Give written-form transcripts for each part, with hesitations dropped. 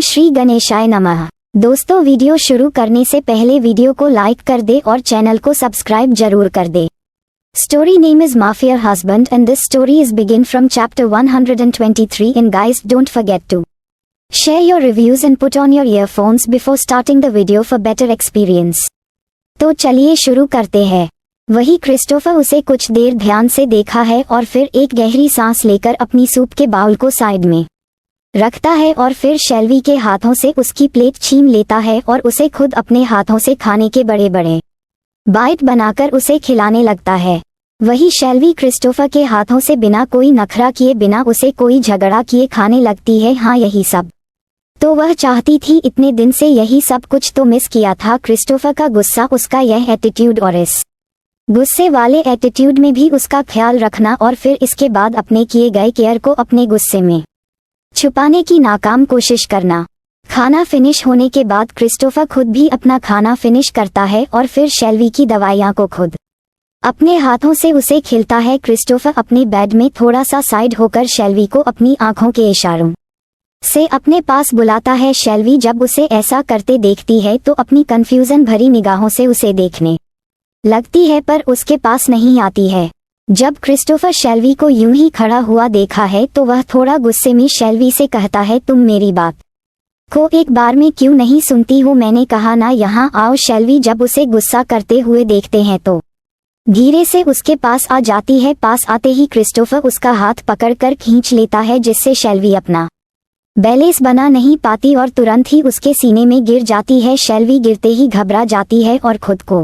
श्री गणेशाय नमः। दोस्तों, वीडियो शुरू करने से पहले वीडियो को लाइक कर दे और चैनल को सब्सक्राइब जरूर कर दे। Story name is Mafia Husband and this story is begin from chapter 123 and guys don't forget to share your reviews and put on your earphones before starting the video for better experience। तो चलिए शुरू करते हैं। वही Christopher उसे कुछ देर ध्यान से देखा है और फिर एक गहरी सांस लेकर अपनी सूप के बाउल को साइड में रखता है और फिर शेल्वी के हाथों से उसकी प्लेट छीन लेता है और उसे खुद अपने हाथों से खाने के बड़े बड़े बाइट बनाकर उसे खिलाने लगता है। वही शेल्वी क्रिस्टोफर के हाथों से बिना कोई नखरा किए, बिना उसे कोई झगड़ा किए खाने लगती है। हाँ, यही सब तो वह चाहती थी। इतने दिन से यही सब कुछ तो मिस किया था। क्रिस्टोफर का गुस्सा, उसका यह एटीट्यूड और इस गुस्से वाले एटीट्यूड में भी उसका ख्याल रखना और फिर इसके बाद अपने किए गए केयर को अपने गुस्से में छुपाने की नाकाम कोशिश करना। खाना फिनिश होने के बाद क्रिस्टोफर खुद भी अपना खाना फिनिश करता है और फिर शेल्वी की दवाइयाँ को खुद अपने हाथों से उसे खिलता है। क्रिस्टोफर अपने बेड में थोड़ा सा साइड होकर शेल्वी को अपनी आंखों के इशारों से अपने पास बुलाता है। शेल्वी जब उसे ऐसा करते देखती है तो अपनी कंफ्यूजन भरी निगाहों से उसे देखने लगती है, पर उसके पास नहीं आती है। जब क्रिस्टोफर शेल्वी को यूं ही खड़ा हुआ देखा है तो वह थोड़ा गुस्से में शेल्वी से कहता है, तुम मेरी बात को एक बार में क्यों नहीं सुनती हो? मैंने कहा ना यहाँ आओ। शेल्वी जब उसे गुस्सा करते हुए देखते हैं तो धीरे से उसके पास आ जाती है। पास आते ही क्रिस्टोफर उसका हाथ पकड़कर खींच लेता है, जिससे शेल्वी अपना बैलेंस बना नहीं पाती और तुरंत ही उसके सीने में गिर जाती है। शेल्वी गिरते ही घबरा जाती है और खुद को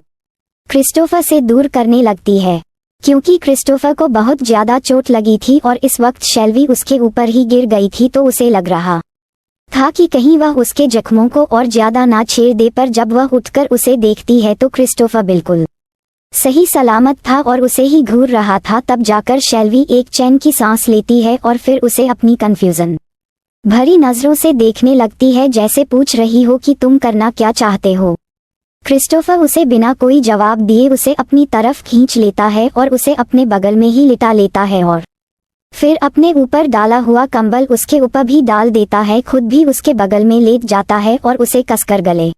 क्रिस्टोफर से दूर करने लगती है, क्योंकि क्रिस्टोफर को बहुत ज्यादा चोट लगी थी और इस वक्त शेल्वी उसके ऊपर ही गिर गई थी। तो उसे लग रहा था कि कहीं वह उसके जख्मों को और ज्यादा ना छेड़ दे, पर जब वह उठकर उसे देखती है तो क्रिस्टोफर बिल्कुल सही सलामत था और उसे ही घूर रहा था। तब जाकर शेल्वी एक चैन की सांस लेती है और फिर उसे अपनी कंफ्यूजन भरी नजरों से देखने लगती है, जैसे पूछ रही हो कि तुम करना क्या चाहते हो। क्रिस्टोफर उसे बिना कोई जवाब दिए उसे अपनी तरफ खींच लेता है और उसे अपने बगल में ही लिटा लेता है और फिर अपने ऊपर डाला हुआ कंबल उसके ऊपर भी डाल देता है। खुद भी उसके बगल में लेट जाता है और उसे कसकर गले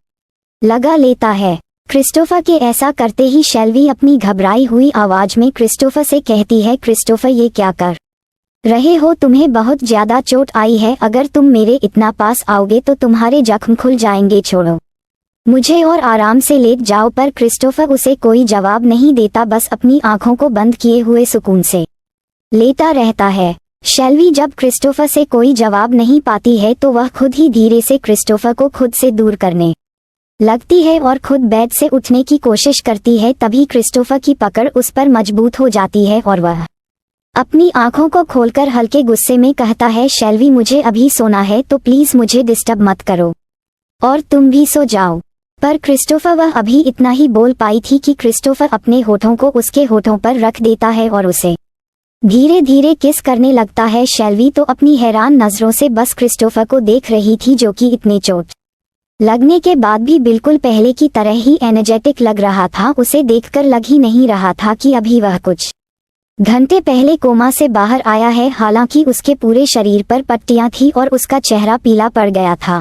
लगा लेता है। क्रिस्टोफर के ऐसा करते ही शेल्वी अपनी घबराई हुई आवाज में क्रिस्टोफर से कहती है, क्रिस्टोफर ये क्या कर रहे हो? तुम्हें बहुत ज्यादा चोट आई है। अगर तुम मेरे इतना पास आओगे तो तुम्हारे जख्म खुल जाएंगे। छोड़ो मुझे और आराम से लेट जाओ। पर क्रिस्टोफर उसे कोई जवाब नहीं देता, बस अपनी आंखों को बंद किए हुए सुकून से लेटा रहता है। शेल्वी जब क्रिस्टोफर से कोई जवाब नहीं पाती है तो वह खुद ही धीरे से क्रिस्टोफर को खुद से दूर करने लगती है और खुद बेड से उठने की कोशिश करती है। तभी क्रिस्टोफर की पकड़ उस पर मजबूत हो जाती है और वह अपनी आंखों को खोलकर हल्के गुस्से में कहता है, शेल्वी मुझे अभी सोना है तो प्लीज मुझे डिस्टर्ब मत करो और तुम भी सो जाओ। पर क्रिस्टोफर वह अभी इतना ही बोल पाई थी कि क्रिस्टोफर अपने होठों को उसके होठों पर रख देता है और उसे धीरे धीरे किस करने लगता है। शेल्वी तो अपनी हैरान नजरों से बस क्रिस्टोफर को देख रही थी, जो कि इतने चोट लगने के बाद भी बिल्कुल पहले की तरह ही एनर्जेटिक लग रहा था। उसे देखकर लग ही नहीं रहा था कि अभी वह कुछ घंटे पहले कोमा से बाहर आया है। हालांकि उसके पूरे शरीर पर पट्टियां थी और उसका चेहरा पीला पड़ गया था,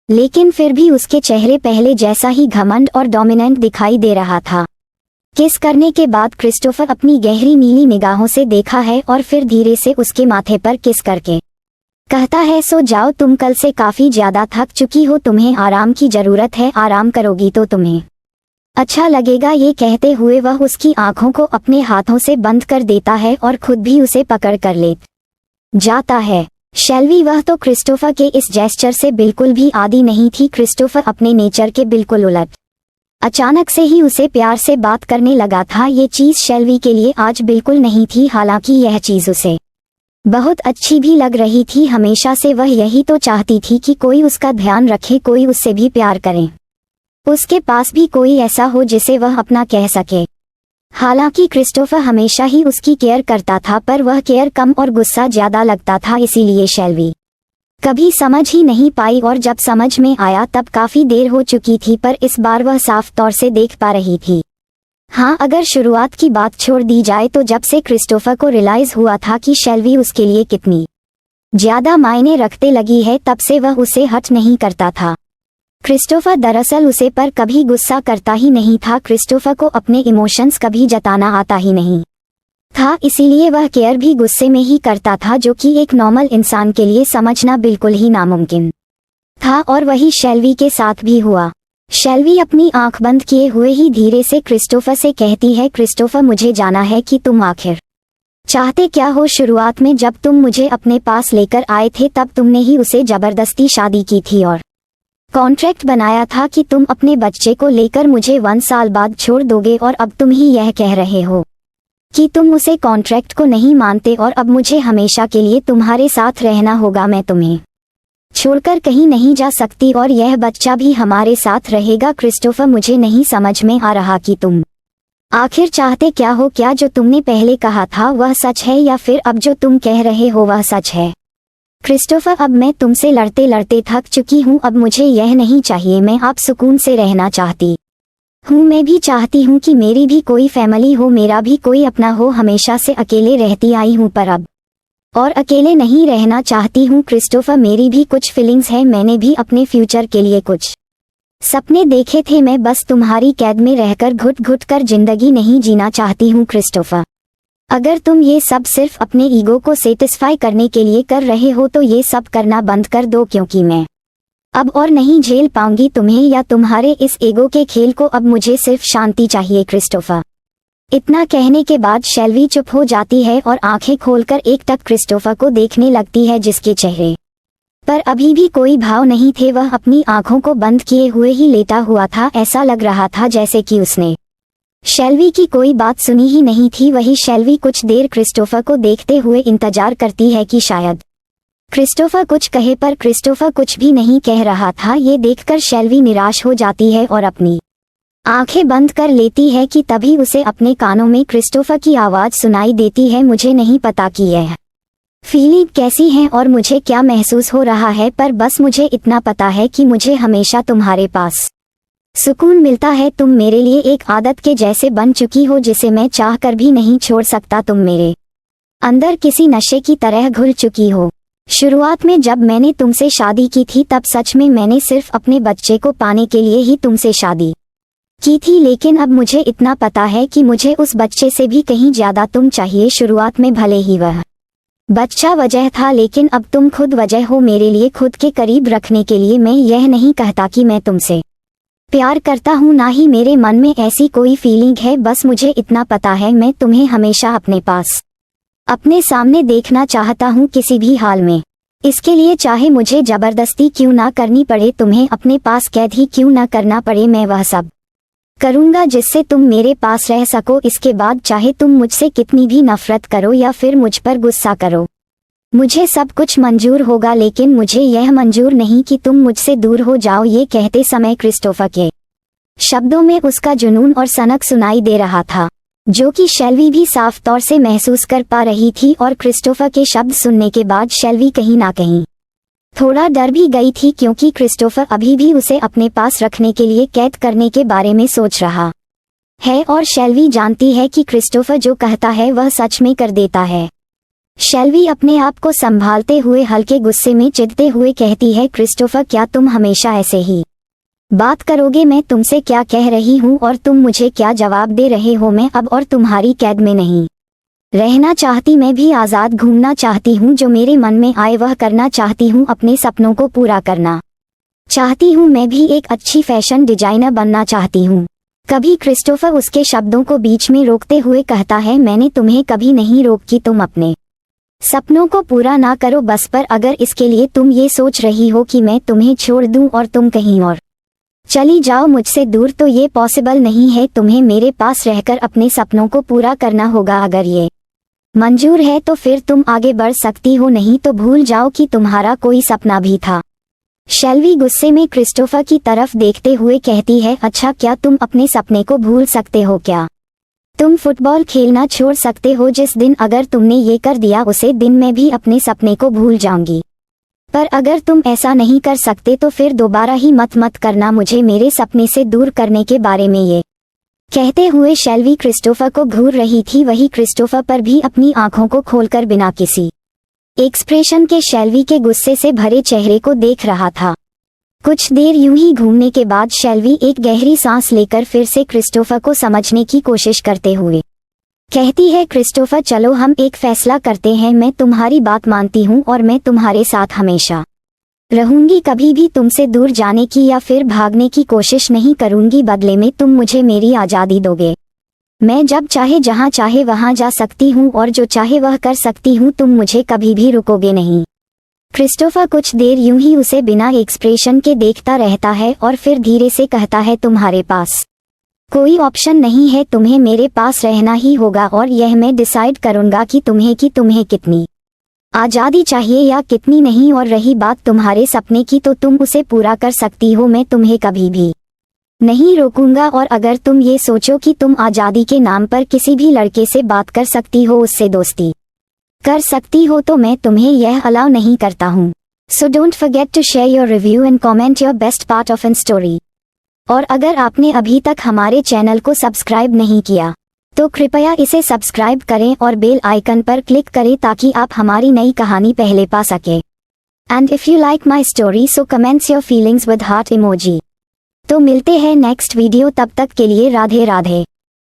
लेकिन फिर भी उसके चेहरे पहले जैसा ही घमंड और डोमिनेंट दिखाई दे रहा था। किस करने के बाद क्रिस्टोफर अपनी गहरी नीली निगाहों से देखा है और फिर धीरे से उसके माथे पर किस करके कहता है, सो जाओ, तुम कल से काफी ज्यादा थक चुकी हो, तुम्हें आराम की जरूरत है। आराम करोगी तो तुम्हें अच्छा लगेगा। ये कहते हुए वह उसकी आंखों को अपने हाथों से बंद कर देता है और खुद भी उसे पकड़ कर लेट जाता है। शेल्वी वह तो क्रिस्टोफर के इस जेस्चर से बिल्कुल भी आदी नहीं थी। क्रिस्टोफर अपने नेचर के बिल्कुल उलट अचानक से ही उसे प्यार से बात करने लगा था। ये चीज शेल्वी के लिए आज बिल्कुल नहीं थी। हालांकि यह चीज उसे बहुत अच्छी भी लग रही थी। हमेशा से वह यही तो चाहती थी कि कोई उसका ध्यान रखे, कोई उससे भी प्यार करे, उसके पास भी कोई ऐसा हो जिसे वह अपना कह सके। हालांकि क्रिस्टोफर हमेशा ही उसकी केयर करता था, पर वह केयर कम और गुस्सा ज्यादा लगता था। इसीलिए शेल्वी कभी समझ ही नहीं पाई और जब समझ में आया तब काफी देर हो चुकी थी। पर इस बार वह साफ तौर से देख पा रही थी। हाँ, अगर शुरुआत की बात छोड़ दी जाए तो जब से क्रिस्टोफर को रियलाइज हुआ था कि शेल्वी उसके लिए कितनी ज्यादा मायने रखते लगी है, तब से वह उसे हर्ट नहीं करता था। क्रिस्टोफर दरअसल उसे पर कभी गुस्सा करता ही नहीं था। क्रिस्टोफर को अपने इमोशंस कभी जताना आता ही नहीं था, इसीलिए वह केयर भी गुस्से में ही करता था, जो कि एक नॉर्मल इंसान के लिए समझना बिल्कुल ही नामुमकिन था। और वही शेल्वी के साथ भी हुआ। शेल्वी अपनी आंख बंद किए हुए ही धीरे से क्रिस्टोफर से कहती है, क्रिस्टोफर मुझे जाना है कि तुम आखिर चाहते क्या हो। शुरुआत में जब तुम मुझे अपने पास लेकर आए थे तब तुमने ही उसे जबरदस्ती शादी की थी और कॉन्ट्रैक्ट बनाया था कि तुम अपने बच्चे को लेकर मुझे 1 साल बाद छोड़ दोगे, और अब तुम ही यह कह रहे हो कि तुम उसे कॉन्ट्रैक्ट को नहीं मानते और अब मुझे हमेशा के लिए तुम्हारे साथ रहना होगा। मैं तुम्हें छोड़कर कहीं नहीं जा सकती और यह बच्चा भी हमारे साथ रहेगा। क्रिस्टोफर मुझे नहीं समझ में आ रहा कि तुम आखिर चाहते क्या हो। क्या जो तुमने पहले कहा था वह सच है या फिर अब जो तुम कह रहे हो वह सच है। क्रिस्टोफर अब मैं तुमसे लड़ते लड़ते थक चुकी हूँ, अब मुझे यह नहीं चाहिए। मैं आप सुकून से रहना चाहती हूँ। मैं भी चाहती हूँ कि मेरी भी कोई फैमिली हो, मेरा भी कोई अपना हो। हमेशा से अकेले रहती आई हूँ पर अब और अकेले नहीं रहना चाहती हूँ। क्रिस्टोफर मेरी भी कुछ फीलिंग्स है, मैंने भी अपने फ्यूचर के लिए कुछ सपने देखे थे। मैं बस तुम्हारी कैद में रहकर घुट घुट कर जिंदगी नहीं जीना चाहती हूँ। क्रिस्टोफर अगर तुम ये सब सिर्फ अपने ईगो को सेटिस्फाई करने के लिए कर रहे हो तो ये सब करना बंद कर दो, क्योंकि मैं अब और नहीं झेल पाऊंगी तुम्हें या तुम्हारे इस ईगो के खेल को। अब मुझे सिर्फ शांति चाहिए। क्रिस्टोफर इतना कहने के बाद शेल्वी चुप हो जाती है और आंखें खोलकर एकटक क्रिस्टोफर को देखने लगती है, जिसके चेहरे पर अभी भी कोई भाव नहीं थे। वह अपनी आंखों को बंद किए हुए ही लेटा हुआ था। ऐसा लग रहा था जैसे कि उसने शेल्वी की कोई बात सुनी ही नहीं थी। वही शेल्वी कुछ देर क्रिस्टोफर को देखते हुए इंतजार करती है कि शायद क्रिस्टोफर कुछ कहे, पर क्रिस्टोफर कुछ भी नहीं कह रहा था। ये देखकर शेल्वी निराश हो जाती है और अपनी आंखें बंद कर लेती है कि तभी उसे अपने कानों में क्रिस्टोफर की आवाज सुनाई देती है, मुझे नहीं पता कि यह फीलिंग कैसी है और मुझे क्या महसूस हो रहा है, पर बस मुझे इतना पता है कि मुझे हमेशा तुम्हारे पास सुकून मिलता है। तुम मेरे लिए एक आदत के जैसे बन चुकी हो, जिसे मैं चाहकर भी नहीं छोड़ सकता। तुम मेरे अंदर किसी नशे की तरह घुल चुकी हो। शुरुआत में जब मैंने तुमसे शादी की थी तब सच में मैंने सिर्फ अपने बच्चे को पाने के लिए ही तुमसे शादी की थी, लेकिन अब मुझे इतना पता है कि मुझे उस बच्चे से भी कहीं ज्यादा तुम चाहिए। शुरुआत में भले ही वह बच्चा वजह था, लेकिन अब तुम खुद वजह हो मेरे लिए खुद के करीब रखने के लिए। मैं यह नहीं कहता कि मैं तुमसे प्यार करता हूँ, ना ही मेरे मन में ऐसी कोई फीलिंग है। बस मुझे इतना पता है मैं तुम्हें हमेशा अपने पास अपने सामने देखना चाहता हूँ, किसी भी हाल में। इसके लिए चाहे मुझे जबरदस्ती क्यों ना करनी पड़े, तुम्हें अपने पास कैद ही क्यों ना करना पड़े, मैं वह सब करूँगा जिससे तुम मेरे पास रह सको। इसके बाद चाहे तुम मुझसे कितनी भी नफरत करो या फिर मुझ पर गुस्सा करो, मुझे सब कुछ मंजूर होगा, लेकिन मुझे यह मंजूर नहीं कि तुम मुझसे दूर हो जाओ। ये कहते समय क्रिस्टोफर के शब्दों में उसका जुनून और सनक सुनाई दे रहा था, जो कि शेल्वी भी साफ तौर से महसूस कर पा रही थी। और क्रिस्टोफर के शब्द सुनने के बाद शेल्वी कहीं ना कहीं थोड़ा डर भी गई थी, क्योंकि क्रिस्टोफर अभी भी उसे अपने पास रखने के लिए कैद करने के बारे में सोच रहा है। और शेल्वी जानती है कि क्रिस्टोफर जो कहता है वह सच में कर देता है। शेल्वी अपने आप को संभालते हुए हल्के गुस्से में चिढ़ते हुए कहती है, क्रिस्टोफर क्या तुम हमेशा ऐसे ही बात करोगे? मैं तुमसे क्या कह रही हूँ और तुम मुझे क्या जवाब दे रहे हो? मैं अब और तुम्हारी कैद में नहीं रहना चाहती, मैं भी आज़ाद घूमना चाहती हूँ। जो मेरे मन में आए वह करना चाहती हूँ, अपने सपनों को पूरा करना चाहती हूँ। मैं भी एक अच्छी फैशन डिजाइनर बनना चाहती हूँ। कभी क्रिस्टोफर उसके शब्दों को बीच में रोकते हुए कहता है, मैंने तुम्हें कभी नहीं रोकी, तुम अपने सपनों को पूरा ना करो बस, पर अगर इसके लिए तुम ये सोच रही हो कि मैं तुम्हें छोड़ दूं और तुम कहीं और चली जाओ मुझसे दूर, तो ये पॉसिबल नहीं है। तुम्हें मेरे पास रहकर अपने सपनों को पूरा करना होगा। अगर ये मंजूर है तो फिर तुम आगे बढ़ सकती हो, नहीं तो भूल जाओ कि तुम्हारा कोई सपना भी था। शेल्वी गुस्से में क्रिस्टोफर की तरफ देखते हुए कहती है, अच्छा क्या तुम अपने सपने को भूल सकते हो? क्या तुम फुटबॉल खेलना छोड़ सकते हो? जिस दिन अगर तुमने ये कर दिया उसे दिन मैं भी अपने सपने को भूल जाऊंगी। पर अगर तुम ऐसा नहीं कर सकते तो फिर दोबारा ही मत करना मुझे मेरे सपने से दूर करने के बारे में। ये कहते हुए शेल्वी क्रिस्टोफर को घूर रही थी, वही क्रिस्टोफर पर भी अपनी आंखों को खोलकर बिना किसी एक्सप्रेशन के शेल्वी के गुस्से से भरे चेहरे को देख रहा था। कुछ देर यूं ही घूमने के बाद शेल्वी एक गहरी सांस लेकर फिर से क्रिस्टोफर को समझने की कोशिश करते हुए कहती है, क्रिस्टोफर चलो हम एक फैसला करते हैं, मैं तुम्हारी बात मानती हूँ और मैं तुम्हारे साथ हमेशा रहूंगी, कभी भी तुमसे दूर जाने की या फिर भागने की कोशिश नहीं करूंगी, बदले में तुम मुझे मेरी आज़ादी दोगे। मैं जब चाहे जहाँ चाहे वहाँ जा सकती हूँ और जो चाहे वह कर सकती हूँ, तुम मुझे कभी भी रुकोगे नहीं। क्रिस्टोफर कुछ देर यूं ही उसे बिना एक्सप्रेशन के देखता रहता है और फिर धीरे से कहता है, तुम्हारे पास कोई ऑप्शन नहीं है, तुम्हें मेरे पास रहना ही होगा और यह मैं डिसाइड करूंगा कि तुम्हें कितनी आज़ादी चाहिए या कितनी नहीं। और रही बात तुम्हारे सपने की तो तुम उसे पूरा कर सकती हो, मैं तुम्हें कभी भी नहीं रोकूंगा। और अगर तुम ये सोचो कि तुम आज़ादी के नाम पर किसी भी लड़के से बात कर सकती हो, उससे दोस्ती कर सकती हो, तो मैं तुम्हें यह अलाउ नहीं करता हूँ। So don't forget to share your review and comment your best part of an story. और अगर आपने अभी तक हमारे चैनल को सब्सक्राइब नहीं किया तो कृपया इसे सब्सक्राइब करें और बेल आइकन पर क्लिक करें ताकि आप हमारी नई कहानी पहले पा सके। And if you like my story so comments your feelings with heart emoji. तो मिलते हैं नेक्स्ट वीडियो, तब तक के लिए राधे राधे।